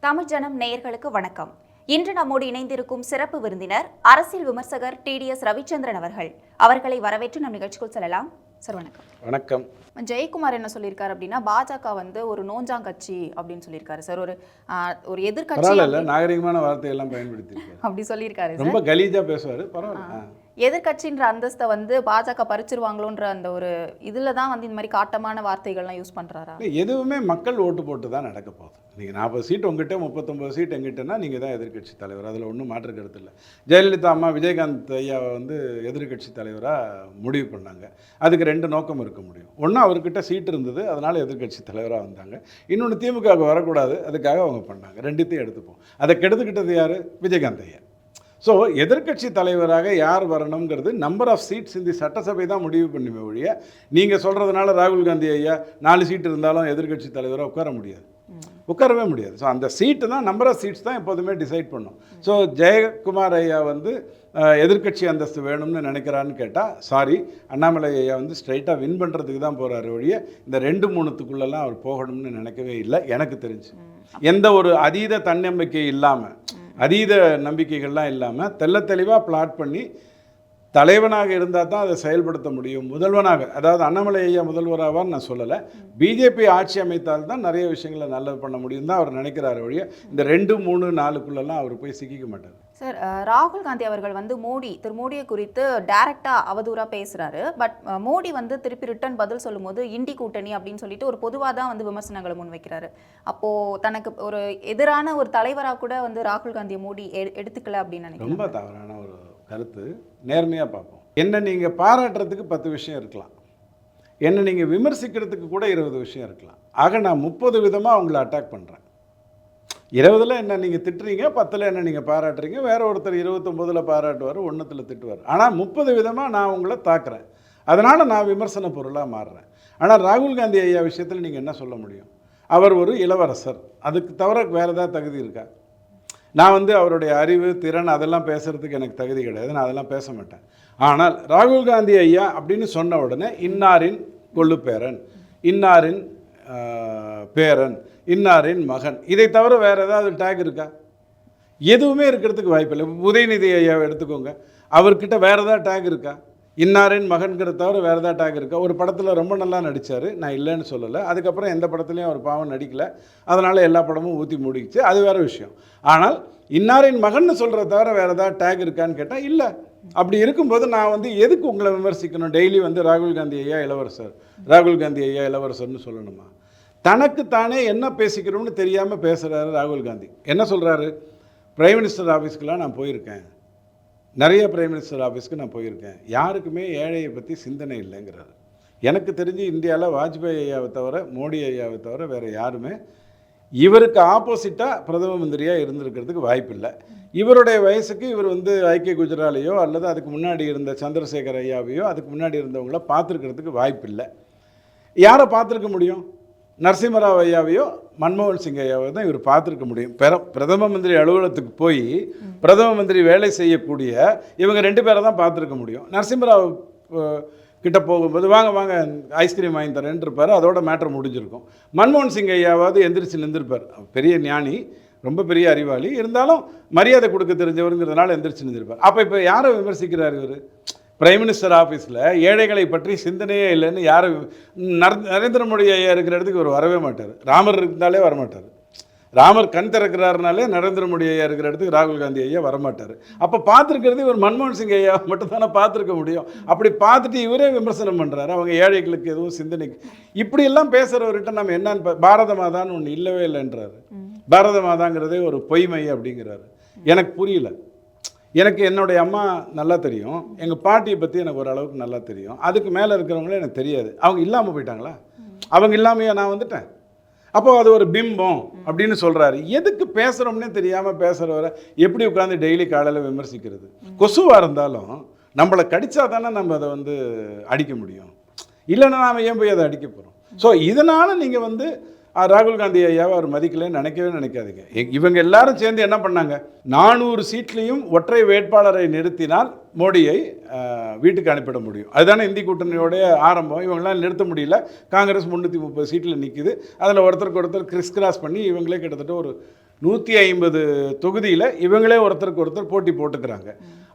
தமிழ் ஜனம் நேயர்களுக்கு வணக்கம். இன்று நம்மோடு இணைந்திருக்கும் சிறப்பு விருந்தினர் அரசியல் விமர்சகர் டிடிஎஸ் ரவிச்சந்திரன் அவர்களை வரவேற்று நம் நிகழ்ச்சிக்குள் செல்லலாம். சார் வணக்கம். வணக்கம். ஜெயக்குமார் என்ன சொல்லியிருக்காரு அப்படின்னா, பாஜக ஒரு நோஞ்சாங்கட்சி அப்படின்னு சொல்லியிருக்காரு சார். ஒரு எதிர்கட்சி நாகரிகமான வார்த்தையெல்லாம் பயன்படுத்தியிருக்காரு. அப்படி சொல்லியிருக்காரு. ரொம்ப கலீஜா பேசுவாரு. பரவாயில்ல. எதிர்கட்சின்ற அந்தஸ்தை பாஜக பறிச்சிருவாங்களோன்ற அந்த ஒரு இதுல தான் இந்த மாதிரி காட்டமான வார்த்தைகள்லாம் யூஸ் பண்றாரா? எதுவுமே மக்கள் ஓட்டு போட்டு தான் நடக்க போகுது. நீங்கள் 40 சீட் உங்ககிட்ட 39 சீட் எங்கிட்டனா நீங்கள் தான் எதிர்கட்சி தலைவர். அதில் ஒன்றும் மாற்று கருத்து இல்லை. ஜெயலலிதா அம்மா விஜயகாந்த் ஐயாவை எதிர்கட்சி தலைவராக முடிவு பண்ணாங்க. அதுக்கு 2 நோக்கம் இருக்க முடியும். ஒன்று, அவர்கிட்ட சீட் இருந்தது, அதனால் எதிர்கட்சி தலைவராக வந்தாங்க. இன்னொன்று, திமுக வரக்கூடாது, அதுக்காக அவங்க பண்ணாங்க. 2த்தையும் எடுத்துப்போம். அதை கெடுத்துக்கிட்டது யார்? விஜயகாந்த் ஐயா. ஸோ எதிர்கட்சி தலைவராக யார் வரணுங்கிறது நம்பர் ஆஃப் சீட்ஸ் இந்த சட்டசபை தான் முடிவு பண்ணுமே ஒழிய, நீங்கள் சொல்கிறதுனால ராகுல் காந்தி ஐயா 4 சீட் இருந்தாலும் எதிர்கட்சி தலைவராக உட்காரவே முடியாது. ஸோ அந்த சீட்டு தான், நம்பர் ஆஃப் சீட்ஸ் தான் எப்போதுமே டிசைட் பண்ணும். ஸோ ஜெயக்குமார் ஐயா எதிர்கட்சி அந்தஸ்து வேணும்னு நினைக்கிறான்னு கேட்டால், சாரி, அண்ணாமலை ஐயா ஸ்ட்ரைட்டாக வின் பண்ணுறதுக்கு தான் போகிறாரு ஒழிய இந்த 2-3த்துக்குள்ளெல்லாம் அவர் போகணும்னு நினைக்கவே இல்லை. எனக்கு தெரிஞ்சு எந்த ஒரு அதீத தன்னம்பிக்கை இல்லாமல், அதீத நம்பிக்கைகள்லாம் இல்லாமல் தெள்ள தெளிவாக பிளாட் பண்ணி தலைவனாக இருந்தால் தான் அதை செயல்படுத்த முடியும். முதல்வனாக, அதாவது அண்ணாமலை ஐயா முதல்வராவான்னு நான் சொல்லலை, பிஜேபி ஆட்சி அமைத்தால் தான் நிறைய விஷயங்களை நல்லது பண்ண முடியும் தான் அவர் நினைக்கிறார் ஒழிய இந்த 2, 3, 4க்குள்ளெல்லாம் அவர் போய் சிக்கிக்க மாட்டார். சார், ராகுல் காந்தி அவர்கள் திரு மோடியை குறித்து டைரக்டாக அவதூறாக பேசுகிறாரு. பட் மோடி திருப்பி ரிட்டர்ன் பதில் சொல்லும்போது இண்டி கூட்டணி அப்படின்னு சொல்லிட்டு ஒரு பொதுவாக தான் விமர்சனங்களை முன்வைக்கிறாரு. அப்போது தனக்கு ஒரு எதிரான ஒரு தலைவராக கூட ராகுல் காந்தியை மோடி எடுத்துக்கல அப்படின்னு நினைக்கிறேன். ரொம்ப தவறான ஒரு கருத்து. நேர்மையாக பார்ப்போம். என்ன நீங்கள் பாராட்டுறதுக்கு 10 விஷயம் இருக்கலாம், என்ன நீங்கள் விமர்சிக்கிறதுக்கு கூட 20 விஷயம் இருக்கலாம். ஆக நான் 30 விதமாக அவங்கள அட்டாக் பண்ணுறேன். 20ல் என்ன நீங்கள் திட்டுறீங்க, 10ல் என்ன நீங்கள் பாராட்டுறீங்க, வேற ஒருத்தர் 29ல் பாராட்டுவார், 1த்தில் திட்டுவார். ஆனால் 30 விதமாக நான் உங்களை தாக்குறேன். அதனால் நான் விமர்சன பொருளாக மாறுறேன். ஆனால் ராகுல் காந்தி ஐயா விஷயத்தில் நீங்கள் என்ன சொல்ல முடியும்? அவர் ஒரு இளவரசர், அதுக்கு தவிர வேறு ஏதாவது தகுதி இருக்கா? நான் அவருடைய அறிவு, திறன் அதெல்லாம் பேசுகிறதுக்கு எனக்கு தகுதி கிடையாது, நான் அதெல்லாம் பேச மாட்டேன். ஆனால் ராகுல் காந்தி ஐயா அப்படின்னு சொன்ன உடனே இன்னாரின் கொள்ளு பேரன், இன்னாரின் பேரன், இன்னாரின் மகன், இதை தவிர வேறு ஏதாவது டேக் இருக்கா? எதுவுமே இருக்கிறதுக்கு வாய்ப்பில்லை. உதயநிதி ஐயாவை எடுத்துக்கோங்க, அவர்கிட்ட வேறு ஏதாவது டேக் இருக்கா? இன்னாரின் மகன்கிறத தவிர வேறு ஏதாவது டேக் இருக்கா? ஒரு படத்தில் ரொம்ப நல்லா நடித்தார், நான் இல்லைன்னு சொல்லலை. அதுக்கப்புறம் எந்த படத்துலையும் அவர் பாவம் நடிக்கலை, அதனால் எல்லா படமும் ஊற்றி மூடிச்சு, அது வேறு விஷயம். ஆனால் இன்னாரின் மகன்னு சொல்கிறத தவிர வேறு ஏதாவது டேக் இருக்கான்னு கேட்டால் இல்லை. அப்படி இருக்கும்போது நான் எதுக்கு உங்களை விமர்சிக்கணும்? டெய்லி ராகுல் காந்தி ஐயா இளவரசர், ராகுல் காந்தி ஐயா இளவரசர்னு சொல்லணுமா? தனக்குத்தானே என்ன பேசிக்கிறோம்னு தெரியாமல் பேசுகிறாரு ராகுல் காந்தி. என்ன சொல்கிறாரு? பிரைம் மினிஸ்டர் ஆஃபீஸ்க்கெலாம் நான் போயிருக்கேன், நிறைய பிரைம் மினிஸ்டர் ஆஃபீஸ்க்கு நான் போயிருக்கேன், யாருக்குமே ஏழையை பற்றி சிந்தனை இல்லைங்கிறாரு. எனக்கு தெரிஞ்சு இந்தியாவில் வாஜ்பாய் ஐயாவை தவிர, மோடி ஐயாவை தவிர வேறு யாருமே இவருக்கு ஆப்போசிட்டாக பிரதம மந்திரியாக இருந்திருக்கிறதுக்கு வாய்ப்பில்லை. இவருடைய வயசுக்கு இவர் ஐக்கிய குஜராலையோ அல்லது அதுக்கு முன்னாடி இருந்த சந்திரசேகர் ஐயாவையோ அதுக்கு முன்னாடி இருந்தவங்கள பார்த்துருக்கிறதுக்கு வாய்ப்பில்லை. யாரை பார்த்துருக்க முடியும்? நரசிம்மராவ் ஐயாவையோ மன்மோகன் சிங் ஐயாவை தான் இவர் பார்த்துருக்க முடியும். பிரதம மந்திரி அலுவலகத்துக்கு போய் பிரதம மந்திரி வேலை செய்யக்கூடிய இவங்க 2 பேரை தான் பார்த்துருக்க முடியும். நரசிம்மராவ் கிட்ட போகும்போது வாங்க வாங்க ஐஸ்கிரீம் வாங்கி தரேன்னு இருப்பார், அதோட மேட்ரு முடிஞ்சிருக்கும். மன்மோகன் சிங் ஐயாவது எந்திரிச்சு நின்றுருப்பார், பெரிய ஞானி, ரொம்ப பெரிய அறிவாளி, இருந்தாலும் மரியாதை கொடுக்க தெரிஞ்சவருங்கிறதுனால எந்திரிச்சு நின்றுருப்பார். இப்போ யாரை விமர்சிக்கிறார் இவர்? பிரைம் மினிஸ்டர் ஆஃபீஸில் ஏழைகளை பற்றி சிந்தனையே இல்லைன்னு யாரை? நரேந்திர மோடி ஐயா இருக்கிற இடத்துக்கு இவர் வரவே மாட்டார். ராமர் இருந்தாலே வரமாட்டார். ராமர் கண் திறக்கிறாருனாலே நரேந்திர மோடி ஐயா இருக்கிற இடத்துக்கு ராகுல் காந்தி ஐயா வரமாட்டார். அப்போ பார்த்துருக்கிறது இவர் மன்மோகன் சிங் ஐயா மட்டும் தானே பார்த்துருக்க முடியும். அப்படி பார்த்துட்டு இவரே விமர்சனம் பண்ணுறாரு, அவங்க ஏழைகளுக்கு எதுவும் சிந்தனைக்கு. இப்படியெல்லாம் பேசுகிறவர்கிட்ட நம்ம என்னன்னு, பாரத மாதான்னு ஒன்று இல்லவே இல்லைன்றாரு. பாரத மாதாங்கிறதே ஒரு பொய்மை அப்படிங்கிறாரு. எனக்கு புரியல. எனக்கு என்னுடைய அம்மா நல்லா தெரியும், எங்கள் பாட்டியை பற்றி எனக்கு ஓரளவுக்கு நல்லா தெரியும், அதுக்கு மேலே இருக்கிறவங்களே எனக்கு தெரியாது. அவங்க இல்லாமல் போயிட்டாங்களா? அவங்க இல்லாமையா நான் வந்துட்டேன்? அப்போது அது ஒரு பிம்பம் அப்படின்னு சொல்கிறாரு. எதுக்கு பேசுகிறோம்னே தெரியாமல் பேசுகிறவரை எப்படி உட்காந்து டெய்லி காலையில் விமர்சிக்கிறது? கொசுவாக இருந்தாலும் நம்மளை கடித்தா தானே நம்ம அதை அடிக்க முடியும், இல்லைன்னா நாம் ஏன் போய் அதை அடிக்க போகிறோம்? ஸோ இதனால் நீங்கள் ராகுல் காந்தி ஐயாவை அவர் மதிக்கலன்னு நினைக்கவே நினைக்காதீங்க. இவங்க எல்லாரும் சேர்ந்து என்ன பண்ணாங்க? 400 சீட்லேயும் ஒற்றை வேட்பாளரை நிறுத்தினால் மோடியை வீட்டுக்கு அனுப்பிட முடியும். அதுதானே இந்தி கூட்டணியோடைய ஆரம்பம். இவங்களாம் நிறுத்த முடியல. காங்கிரஸ் 330 சீட்டில் நிற்கிது. அதில் ஒருத்தருக்கு ஒருத்தர் கிறிஸ் கிராஸ் பண்ணி இவங்களே கிட்டத்தட்ட ஒரு 150 தொகுதியில் இவங்களே ஒருத்தருக்கு ஒருத்தர் போட்டி போட்டுக்கிறாங்க.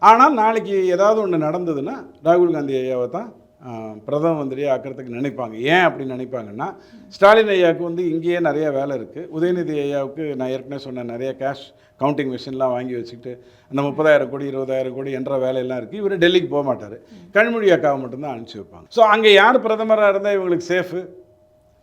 ஆனால் நாளைக்கு ஏதாவது ஒன்று நடந்ததுன்னா ராகுல் காந்தி ஐயாவை தான் பிரதம மந்திரியை ஆக்கிறதுக்கு நினைப்பாங்க. ஏன் அப்படி நினைப்பாங்கன்னா, ஸ்டாலின் ஐயாவுக்கு வந்து இங்கேயே நிறைய வேலை இருக்குது. உதயநிதி ஐயாவுக்கு நான் ஏற்கனவே சொன்னேன், நிறைய கேஷ் கவுண்டிங் மிஷின்லாம் வாங்கி வச்சுக்கிட்டு அந்த 30,000 கோடி 20,000 கோடி என்ற வேலையெல்லாம் இருக்குது. இவர் டெல்லிக்கு போக மாட்டார், கனிமொழி அக்காவை மட்டும்தான் அனுப்பிச்சி வைப்பாங்க. ஸோ அங்கே யார் பிரதமராக இருந்தால் இவங்களுக்கு சேஃபு?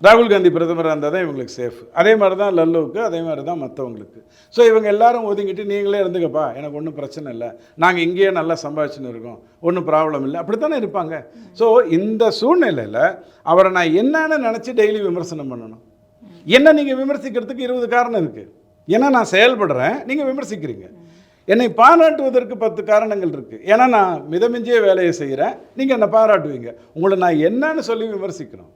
ராகுல் காந்தி பிரதமராக இருந்தால் தான் இவங்களுக்கு சேஃப். அதே மாதிரி தான் லல்லுவுக்கு, அதே மாதிரி தான் மற்றவங்களுக்கு. ஸோ இவங்க எல்லாரும் ஒதுங்கிட்டு நீங்களே இருந்துக்கப்பா, எனக்கு ஒன்றும் பிரச்சனை இல்லை, நாங்கள் இங்கேயே நல்லா சம்பாதிச்சுன்னு இருக்கோம், ஒன்றும் ப்ராப்ளம் இல்லை, அப்படி தானே இருப்பாங்க. ஸோ இந்த சூழ்நிலையில் அவரை நான் என்னன்னு நினச்சி டெய்லி விமர்சனம் பண்ணணும்? என்ன நீங்கள் விமர்சிக்கிறதுக்கு 20 காரணம் இருக்குது. ஏன்னா நான் செயல்படுறேன், நீங்கள் விமர்சிக்கிறீங்க. என்னை பாராட்டுவதற்கு 10 காரணங்கள் இருக்குது. ஏன்னா நான் மிதமிஞ்சிய வேலையை செய்கிறேன், நீங்கள் என்னை பாராட்டுவீங்க. உங்களை நான் என்னன்னு சொல்லி விமர்சிக்கணும்?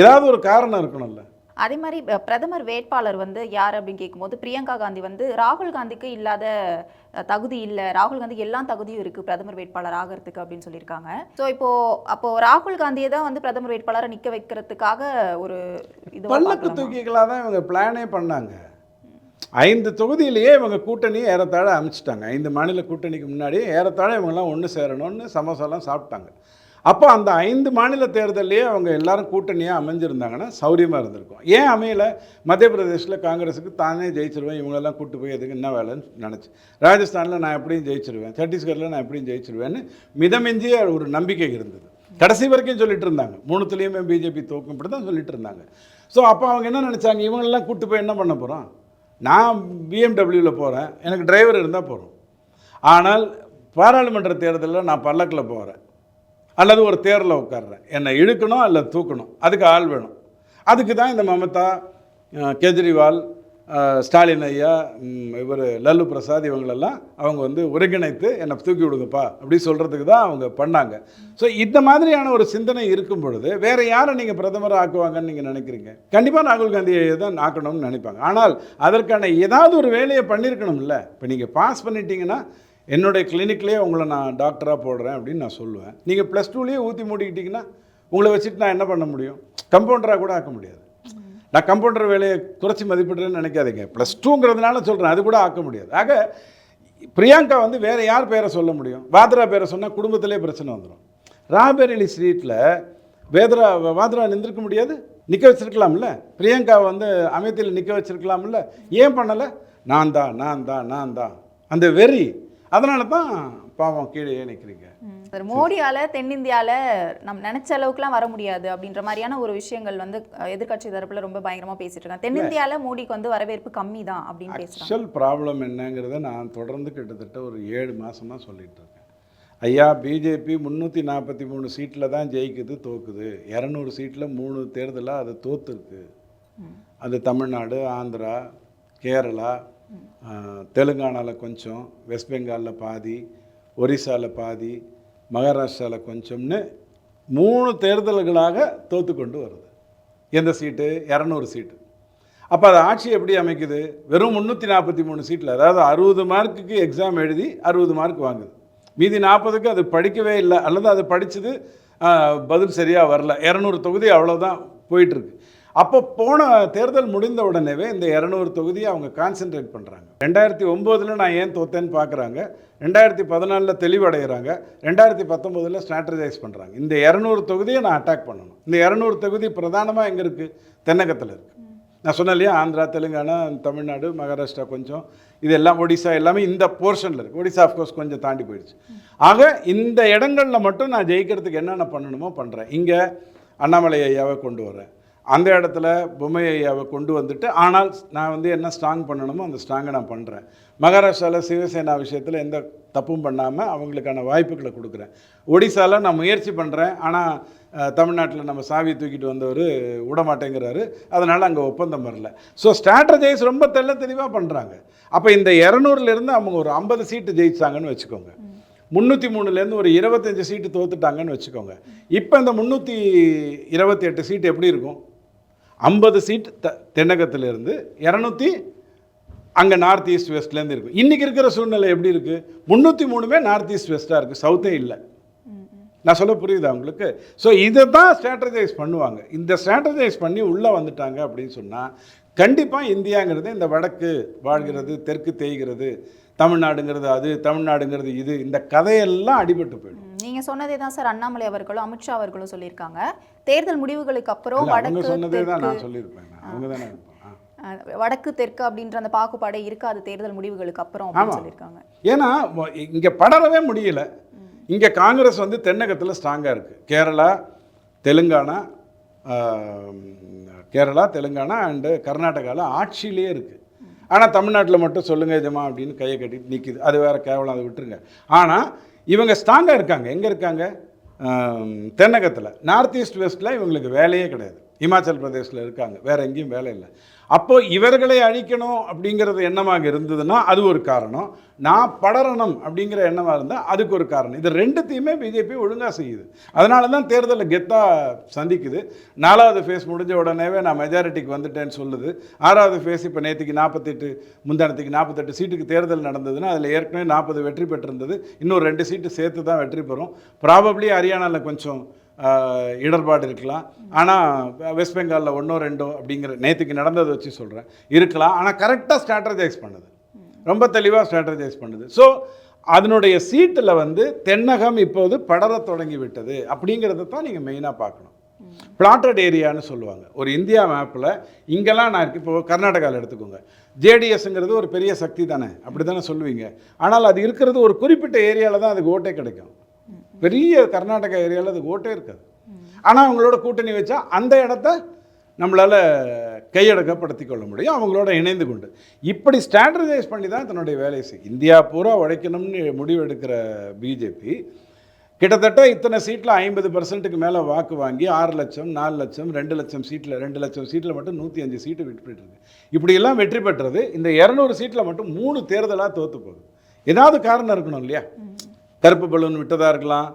ஏதாவது ஒரு காரணம் இருக்கணும்ல. அதே மாதிரி பிரதமர் வேட்பாளர் வந்து யார் அப்படின்னு கேட்கும்போது பிரியங்கா காந்தி வந்து ராகுல் காந்திக்கு இல்லாத தகுதி இல்லை, ராகுல் காந்திக்கு எல்லா தகுதியும் இருக்குது பிரதமர் வேட்பாளர் ஆகிறதுக்கு அப்படின்னு சொல்லியிருக்காங்க. ஸோ அப்போ ராகுல் காந்தியை தான் வந்து பிரதமர் வேட்பாளரை நிற்க வைக்கிறதுக்காக ஒரு இது பல்லக்கு தூக்கிகளாக தான் இவங்க பிளானே பண்ணாங்க. 5 தொகுதியிலேயே இவங்க கூட்டணியை ஏறத்தாழ அமைச்சிட்டாங்க. 5 மாநில கூட்டணிக்கு முன்னாடி ஏறத்தாழ இவங்கெல்லாம் ஒன்று சேரணும்னு சமோசாலாம் சாப்பிட்டாங்க. அப்போ அந்த 5 மாநில தேர்தலையே அவங்க எல்லாரும் கூட்டணியாக அமைஞ்சிருந்தாங்கன்னா சௌரியமாக இருந்திருக்கும். ஏன் அமையலை? மத்திய பிரதேசில் காங்கிரஸுக்கு தானே ஜெயிச்சிருவேன், இவங்களெல்லாம் கூப்பிட்டு போய் எதுக்கு என்ன வேலைன்னு நினச்சி, ராஜஸ்தானில் நான் எப்படியும் ஜெயிச்சிருவேன், சத்தீஸ்கரில் நான் எப்படியும் ஜெயிச்சிருவேன்னு மிதமிஞ்சிய ஒரு நம்பிக்கை இருந்தது. கடைசி வரைக்கும் சொல்லிட்டு இருந்தாங்க, 3துலேயுமே பிஜேபி தோக்கும், இப்படி தான் சொல்லிட்டு இருந்தாங்க. ஸோ அப்போ அவங்க என்ன நினச்சாங்க, இவங்களெல்லாம் கூப்பிட்டு போய் என்ன பண்ண போகிறோம், நான் பிஎம்டபிள்யூவில் போகிறேன், எனக்கு டிரைவர் இருந்தால் போகிறோம். ஆனால் பாராளுமன்ற தேர்தலில் நான் பல்லக்கில் போகிறேன் அல்லது ஒரு தேரில் உட்கார்றேன், என்னை இழுக்கணும் அல்லது தூக்கணும், அதுக்கு ஆள் வேணும். அதுக்கு தான் இந்த மமதா, கெஜ்ரிவால், ஸ்டாலின் ஐயா, இவர் லல்லு பிரசாத் இவங்களெல்லாம் அவங்க வந்து ஒருங்கிணைத்து என்னை தூக்கி விடுங்கப்பா அப்படி சொல்கிறதுக்கு தான் அவங்க பண்ணாங்க. ஸோ இந்த மாதிரியான ஒரு சிந்தனை இருக்கும் பொழுது வேறு யாரை நீங்கள் பிரதமர் ஆக்குவாங்கன்னு நீங்கள் நினைக்கிறீங்க? கண்டிப்பாக ராகுல் காந்தியை தான் ஆக்கணும்னு நினைப்பாங்க. ஆனால் அதற்கான ஏதாவது ஒரு வேலையை பண்ணியிருக்கணும்ல. இப்போ நீங்கள் பாஸ் பண்ணிட்டீங்கன்னா என்னுடைய கிளினிக்லேயே உங்களை நான் டாக்டராக போடுறேன் அப்படின்னு நான் சொல்லுவேன். நீங்கள் +2லேயே ஊற்றி மூடிக்கிட்டிங்கன்னா உங்களை வச்சுட்டு நான் என்ன பண்ண முடியும்? கம்பவுண்டராக கூட ஆக்க முடியாது. நான் கம்பவுண்டர் வேலையை குறைச்சி மதிப்பிடுறேன்னு நினைக்காதீங்க, +2ங்கிறதுனால சொல்கிறேன், அது கூட ஆக்க முடியாது. ஆக பிரியங்கா வந்து வேறு யார் பேரை சொல்ல முடியும்? வாத்ரா பேரை சொன்னால் குடும்பத்திலே பிரச்சனை வந்துடும். ராபரேலி ஸ்ட்ரீட்டில் வாத்ரா நின்றுக்க முடியாது, நிற்க வச்சிருக்கலாம்ல. பிரியங்கா வந்து அமேத்தியில் நிற்க வச்சிருக்கலாம்ல, ஏன் பண்ணலை? நான் தான் அந்த வெறி, அதனால தான் பாவம் கீழே நிற்கிறீங்க. மோடியால் தென்னிந்தியாவில் நம்ம நினச்ச அளவுக்குலாம் வர முடியாது அப்படின்ற மாதிரியான ஒரு விஷயங்கள் வந்து எதிர்க்கட்சி தரப்பில் ரொம்ப பயங்கரமாக பேசிட்டு இருக்காங்க. தென்னிந்தியாவில் மோடிக்கு வந்து வரவேற்பு கம்மி தான் அப்படின்னு பேசுகிறாங்க. ஆக்சுவல் ப்ராப்ளம் என்னங்கிறத நான் தொடர்ந்து கிட்டத்தட்ட ஒரு 7 மாதமாக சொல்லிகிட்டு இருக்கேன். ஐயா, பிஜேபி 343 சீட்டில் தான் ஜெயிக்குது, தோக்குது. 200 சீட்டில் 3 தேர்தலாக அது தோற்றுருக்கு. அது தமிழ்நாடு, ஆந்திரா, கேரளா, தெலுங்கானாவில் கொஞ்சம், வெஸ்ட் பெங்காலில் பாதி, ஒரிசாவில் பாதி, மகாராஷ்டிராவில் கொஞ்சம்னு 3 தேர்தல்களாக தோற்று கொண்டு வருது. எந்த சீட்டு? 200 சீட்டு. அப்போ அது ஆட்சி எப்படி அமைக்குது? வெறும் 343 சீட்டில், அதாவது 60 மார்க்குக்கு எக்ஸாம் எழுதி 60 மார்க் வாங்குது. மீதி 40க்கு அது படிக்கவே இல்லை, அல்லது அது படித்தது பதில் சரியாக வரல. 200 தொகுதி அவ்வளோதான் போயிட்டுருக்கு. அப்போ போன தேர்தல் முடிந்த உடனேவே இந்த 200 தொகுதியை அவங்க கான்சென்ட்ரேட் பண்ணுறாங்க. 2009 நான் ஏன் தோத்தேன்னு பார்க்குறாங்க, 2014 தெளிவடைகிறாங்க, 2019 ஸ்ட்ராட்டஜைஸ் பண்ணுறாங்க. இந்த 200 தொகுதியை நான் அட்டாக் பண்ணணும். இந்த 200 தொகுதி பிரதானமாக எங்கே இருக்குது? தென்னகத்தில் இருக்குது. நான் சொன்னேன் இல்லையா, ஆந்திரா, தெலுங்கானா, தமிழ்நாடு, மகாராஷ்டிரா கொஞ்சம், இது எல்லாம் ஒடிசா எல்லாமே இந்த போர்ஷனில் இருக்குது. ஒடிசா ஆஃப்கோர்ஸ் கொஞ்சம் தாண்டி போயிடுச்சு. ஆக இந்த இடங்களில் மட்டும் நான் ஜெயிக்கிறதுக்கு என்னென்ன பண்ணணுமோ பண்ணுறேன். இங்கே அண்ணாமலை ஐயாவை கொண்டு வரேன், அந்த இடத்துல பொம்மை ஐயாவை கொண்டு வந்துட்டு, ஆனால் நான் வந்து என்ன ஸ்ட்ராங் பண்ணணுமோ அந்த ஸ்ட்ராங்கை நான் பண்ணுறேன். மகாராஷ்டிராவில் சிவசேனா விஷயத்தில் எந்த தப்பும் பண்ணாமல் அவங்களுக்கான வாய்ப்புகளை கொடுக்குறேன். ஒடிசாவில் நான் முயற்சி பண்ணுறேன், ஆனால் தமிழ்நாட்டில் நம்ம சாவியை தூக்கிட்டு வந்தவர் விடமாட்டேங்கிறாரு, அதனால் அங்கே ஒப்பந்தம் வரல. ஸோ ஸ்ட்ராட்டஜைஸ் ரொம்ப தெளிவாக பண்ணுறாங்க. அப்போ இந்த 200லேருந்து அவங்க ஒரு 50 சீட்டு ஜெயிச்சாங்கன்னு வச்சுக்கோங்க, 303லேருந்து ஒரு 25 சீட்டு தோத்துட்டாங்கன்னு வச்சுக்கோங்க. இப்போ இந்த 328 சீட்டு எப்படி இருக்கும்? 50 சீட் தென்னகத்திலேருந்து, 200 அங்கே நார்த் ஈஸ்ட் வெஸ்ட்லேருந்து இருக்கும். இன்றைக்கி இருக்கிற சூழ்நிலை எப்படி இருக்குது? 303மே நார்த் ஈஸ்ட் வெஸ்ட்டாக இருக்குது, சவுத்தே இல்லை. நான் சொல்ல புரியுதா உங்களுக்கு? ஸோ இதை தான் ஸ்ட்ராட்டஜைஸ் பண்ணுவாங்க. இந்த ஸ்ட்ராட்டஜைஸ் பண்ணி உள்ளே வந்துட்டாங்க அப்படின்னு சொன்னால் கண்டிப்பாக இந்தியாங்கிறது இந்த வடக்கு வாழ்கிறது, தெற்கு தேய்கிறது, தமிழ்நாடுங்கிறது அது, தமிழ்நாடுங்கிறது இது, இந்த கதையெல்லாம் அடிபட்டு போயிடும். நீங்க சொன்னதே தான் சார் அண்ணாமலை அவர்களும் அமித்ஷா அவர்களும் சொல்லியிருக்காங்க. தேர்தல் முடிவுகளுக்கு அப்புறம் அவங்க வடக்கு சொன்னதே தான் தெற்கு நான் சொல்லியிருப்பேன். அவங்க தானே இருப்பாங்க. வடக்கு தெற்கு அப்படின்ற அந்த பாகுபாடே இருக்காது தேர்தல் முடிவுகளுக்கு அப்புறம் அப்படின்னு சொல்லியிருக்காங்க. ஏன்னா இங்கே படரவே முடியல. இங்கே காங்கிரஸ் வந்து தென்னகத்தில் ஸ்ட்ராங்காக இருக்குது. கேரளா தெலுங்கானா அண்டு கர்நாடகாவில் ஆட்சியிலே இருக்குது. ஆனால் தமிழ்நாட்டில் மட்டும் சொல்லுங்க ஜமா அப்படின்னு கையை கட்டிட்டு நிற்கிது. அது வேறு கேவலம், அதை விட்டுருங்க. ஆனால் இவங்க ஸ்ட்ராங்காக இருக்காங்க. எங்கே இருக்காங்க? தென்னகத்தில். நார்த் ஈஸ்ட் வெஸ்ட்டில் இவங்களுக்கு வேலையே கிடையாது. இமாச்சல் பிரதேசில் இருக்காங்க, வேறு எங்கேயும் வேலை இல்லை. அப்போது இவர்களை அழிக்கணும் அப்படிங்கிறது எண்ணமாக இருந்ததுன்னா அது ஒரு காரணம். நான் படரணும் அப்படிங்கிற எண்ணமாக இருந்தால் அதுக்கு ஒரு காரணம். இது ரெண்டுத்தையுமே பிஜேபி ஒழுங்காக செய்யுது. அதனால தான் தேர்தலில் கெத்தாக சந்திக்குது. 4வது ஃபேஸ் முடிஞ்ச உடனேவே நான் மெஜாரிட்டிக்கு வந்துட்டேன்னு சொல்லுது. 6வது ஃபேஸ் இப்போ நேற்றுக்கு 48, முந்தானத்துக்கு 48 சீட்டுக்கு தேர்தல் நடந்ததுன்னா அதில் ஏற்கனவே 40 வெற்றி பெற்றிருந்தது. இன்னும் 2 சீட்டு சேர்த்து தான் வெற்றி பெறும். ப்ராபப்ளி ஹரியானாவில் கொஞ்சம் இடர்பாடு இருக்கலாம். ஆனால் வெஸ்ட் பெங்காலில் 1 2 அப்படிங்கிற நேற்றுக்கு நடந்ததை வச்சு சொல்கிறேன் இருக்கலாம். ஆனால் கரெக்டாக ஸ்ட்ராட்டஜைஸ் பண்ணுது, ரொம்ப தெளிவாக ஸ்ட்ராட்டஜைஸ் பண்ணுது. ஸோ அதனுடைய சீட்டில் வந்து தென்னகம் இப்போது படர தொடங்கி விட்டது அப்படிங்கிறத தான் நீங்கள் மெயினாக பார்க்கணும். பிளாட்டட் ஏரியான்னு சொல்லுவாங்க ஒரு இந்தியா மேப்பில். இங்கெல்லாம் நான் இப்போ கர்நாடகாவில் எடுத்துக்கோங்க. ஜேடிஎஸ்ங்கிறது ஒரு பெரிய சக்தி தானே, அப்படி தானே சொல்லுவீங்க. ஆனால் அது இருக்கிறது ஒரு குறிப்பிட்ட ஏரியாவில் தான் அதுக்கு ஓட்டே கிடைக்கும். பெரிய கர்நாடகா ஏரியாவில் அது ஓட்டே இருக்காது. ஆனால் அவங்களோட கூட்டணி வச்சா அந்த இடத்த நம்மளால் கையடக்கப்படுத்தி கொள்ள முடியும் அவங்களோட இணைந்து கொண்டு. இப்படி ஸ்ட்ராட்டஜைஸ் பண்ணி தான் தன்னுடைய வேலையை செய்யும். இந்தியா பூரா உழைக்கணும்னு முடிவெடுக்கிற பிஜேபி கிட்டத்தட்ட இத்தனை சீட்டில் 50% மேலே வாக்கு வாங்கி 6 லட்சம் 4 லட்சம் 2 லட்சம் சீட்டில் 2 லட்சம் சீட்டில் மட்டும் 105 சீட்டு வெற்றி பெற்றிருக்கு. இப்படியெல்லாம் வெற்றி பெற்றது இந்த 200 சீட்டில் மட்டும் 3 தேர்தலாக தோற்று போகுது. ஏதாவது காரணம் இருக்கணும் இல்லையா? கருப்பு பலூன் விட்டதாக இருக்கலாம்,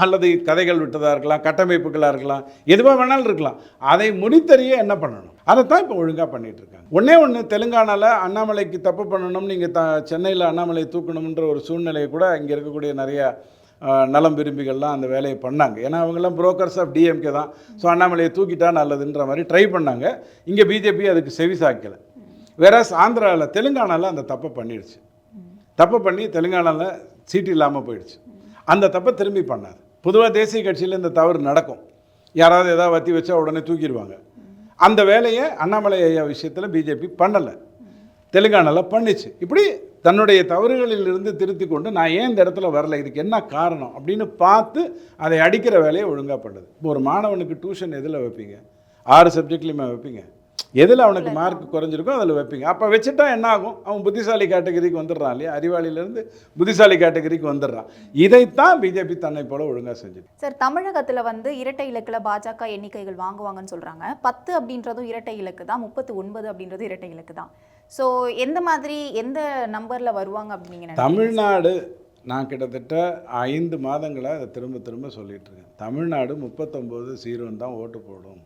அல்லது கதைகள் விட்டதாக இருக்கலாம், கட்டமைப்புகளாக இருக்கலாம், எதுவாக வேணாலும் இருக்கலாம். அதை முடித்தறிய என்ன பண்ணணும், அதை தான் இப்போ ஒழுங்காக பண்ணிகிட்டு இருக்காங்க. ஒன்று தெலுங்கானாவில் அண்ணாமலைக்கு தப்பு பண்ணணும், நீங்கள் சென்னையில் அண்ணாமலை தூக்கணுன்ற ஒரு சூழ்நிலையை கூட இங்கே இருக்கக்கூடிய நிறையா நலம் விரும்பிகள்லாம் அந்த வேலையை பண்ணாங்க. ஏன்னா அவங்கெல்லாம் புரோக்கர்ஸ் ஆஃப் டிஎம்கே தான். ஸோ அண்ணாமலையை தூக்கிட்டா நல்லதுன்ற மாதிரி ட்ரை பண்ணாங்க. இங்கே பிஜேபி அதுக்கு செவி சாய்க்கலை. வேற ஆந்திராவில் தெலுங்கானாவில் அந்த தப்பை பண்ணிடுச்சு. தப்பை பண்ணி தெலுங்கானாவில் சீட்டு இல்லாமல் போயிடுச்சு. அந்த தப்பை திரும்பி பண்ணாது. பொதுவாக தேசிய கட்சியில் இந்த தவறு நடக்கும். யாராவது எதாவது வத்தி வச்சா உடனே தூக்கிடுவாங்க. அந்த வேலையை அண்ணாமலை ஐயா விஷயத்தில் பிஜேபி பண்ணலை, தெலுங்கானாவில் பண்ணிச்சு. இப்படி தன்னுடைய தவறுகளிலிருந்து திருத்தி கொண்டு நான் ஏன் இந்த இடத்துல வரல, இதுக்கு என்ன காரணம் அப்படின்னு பார்த்து அதை அடிக்கிற வேலையை ஒழுங்காக பண்ணுது. இப்போ ஒரு மாணவனுக்கு டியூஷன் எதில் வைப்பீங்க? 6 சப்ஜெக்ட்லையுமே வைப்பீங்க. எதில் அவனுக்கு மார்க் குறைஞ்சிருக்கோ அதில் வைப்பீங்க. அப்போ வச்சுட்டா என்ன ஆகும்? அவன் புத்திசாலி கேட்டகரிக்கு வந்துடுறான் இல்லையா? அறிவாளியிலேருந்து புத்திசாலி கேட்டகரிக்கு வந்துடுறான். இதைத்தான் பிஜேபி தன்னை போல ஒழுங்காக செஞ்சு. சார், தமிழகத்தில் வந்து இரட்டை இலக்கில் பாஜக எண்ணிக்கைகள் வாங்குவாங்கன்னு சொல்கிறாங்க. 10 அப்படின்றதும் இரட்டை இலக்கு தான், 39 அப்படின்றது இரட்டை இலக்கு தான். ஸோ எந்த மாதிரி எந்த நம்பரில் வருவாங்க அப்படின்னு தமிழ்நாடு நான் கிட்டத்தட்ட 5 மாதங்களாக அதை திரும்ப திரும்ப சொல்லிகிட்டு இருக்கேன். தமிழ்நாடு 39-0 தான் ஓட்டு போடும்.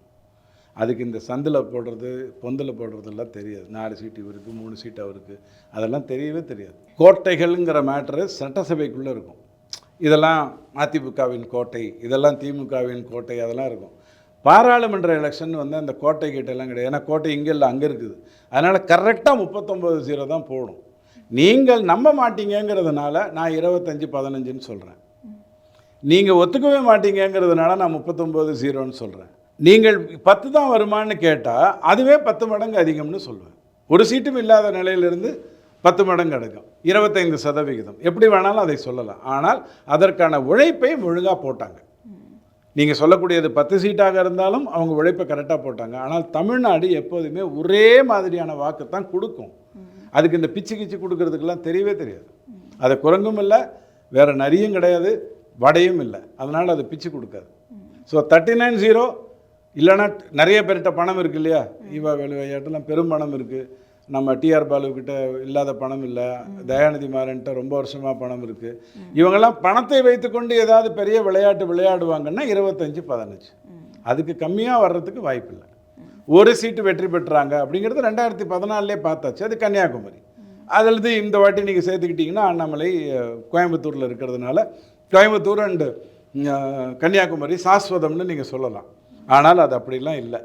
அதுக்கு இந்த சந்தில் போடுறது பொந்தில் போடுறதெல்லாம் தெரியாது. 4 சீட்டு இவருக்கு 3 சீட்டு அவருக்கு, அதெல்லாம் தெரியவே தெரியாது. கோட்டைகள்ங்கிற மேட்ரு சட்டசபைக்குள்ளே இருக்கும். இதெல்லாம் அதிமுகவின் கோட்டை, இதெல்லாம் திமுகவின் கோட்டை, அதெல்லாம் இருக்கும். பாராளுமன்ற எலெக்ஷன் வந்து அந்த கோட்டை கிட்டெல்லாம் கிடையாது. ஏன்னா கோட்டை இங்கே இல்லை, அங்கே இருக்குது. அதனால் கரெக்டாக 39-0 தான் போடும். நீங்கள் நம்ப மாட்டீங்கிறதுனால நான் 25-15ன்னு சொல்கிறேன். நீங்கள் ஒத்துக்கவே மாட்டீங்கிறதுனால நான் 39-0ன்னு சொல்கிறேன். நீங்கள் 10 தான் வருமானு கேட்டால் அதுவே 10 மடங்கு அதிகம்னு சொல்லுவேன். ஒரு சீட்டும் இல்லாத நிலையிலிருந்து 10 மடங்கு அடக்கம், 25%. எப்படி வேணாலும் அதை சொல்லலாம். ஆனால் அதற்கான உழைப்பை ஒழுங்காக போட்டாங்க. நீங்கள் சொல்லக்கூடியது 10 சீட்டாக இருந்தாலும் அவங்க உழைப்பை கரெக்டாக போட்டாங்க. ஆனால் தமிழ்நாடு எப்போதுமே ஒரே மாதிரியான வாக்கு தான் கொடுக்கும். அதுக்கு இந்த பிச்சு கிச்சு கொடுக்கறதுக்கெல்லாம் தெரியவே தெரியாது. அதை குரங்கும் இல்லை, வேறு நரியும் கிடையாது, வடையும் இல்லை. அதனால் அது பிச்சு கொடுக்காது. ஸோ 39-0 இல்லைன்னா நிறைய பேர்கிட்ட பணம் இருக்குது இல்லையா? ஈவா வேலுவையாட்டெல்லாம் பெரும் பணம் இருக்குது. நம்ம டிஆர் பாலுக்கிட்ட இல்லாத பணம் இல்லை. தயாநிதி மாறன்ட்ட ரொம்ப வருஷமாக பணம் இருக்குது. இவங்கெல்லாம் பணத்தை வைத்துக்கொண்டு ஏதாவது பெரிய விளையாட்டு விளையாடுவாங்கன்னா 25-15. அதுக்கு கம்மியாக வர்றதுக்கு வாய்ப்பு இல்லை. ஒரு சீட்டு வெற்றி பெற்றாங்க அப்படிங்கிறது 2014 பார்த்தாச்சு. அது கன்னியாகுமரி. அதில் இந்த வாட்டி நீங்கள் சேர்த்துக்கிட்டிங்கன்னா அண்ணாமலை கோயம்புத்தூரில் இருக்கிறதுனால கோயம்புத்தூர் அண்டு கன்னியாகுமரி சாஸ்வதம்னு நீங்கள் சொல்லலாம். ஆனால் அது அப்படிலாம் இல்லை.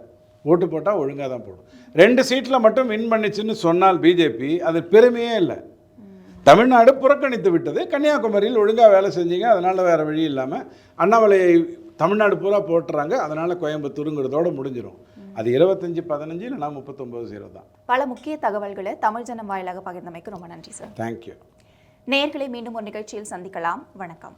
ஓட்டு போட்டால் ஒழுங்காக தான் போடும். 2 சீட்டில் மட்டும் வின் பண்ணிச்சுன்னு சொன்னால் பிஜேபி அது பெருமையே இல்லை. தமிழ்நாடு புறக்கணித்து விட்டது. கன்னியாகுமரியில் ஒழுங்காக வேலை செஞ்சீங்க, அதனால் வேறு வழி இல்லாமல் அண்ணாமலையை தமிழ்நாடு பூரா போட்டுறாங்க, அதனால் கோயம்புத்தூருங்கிறதோடு முடிஞ்சிடும். அது 25-15 இல்லைனா 39-0 தான். பல முக்கிய தகவல்களை தமிழ் ஜனம் வாயிலாக பகிர்ந்தமைக்கு ரொம்ப நன்றி சார். தேங்க்யூ. நேயர்களை மீண்டும் ஒரு நிகழ்ச்சியில் சந்திக்கலாம். வணக்கம்.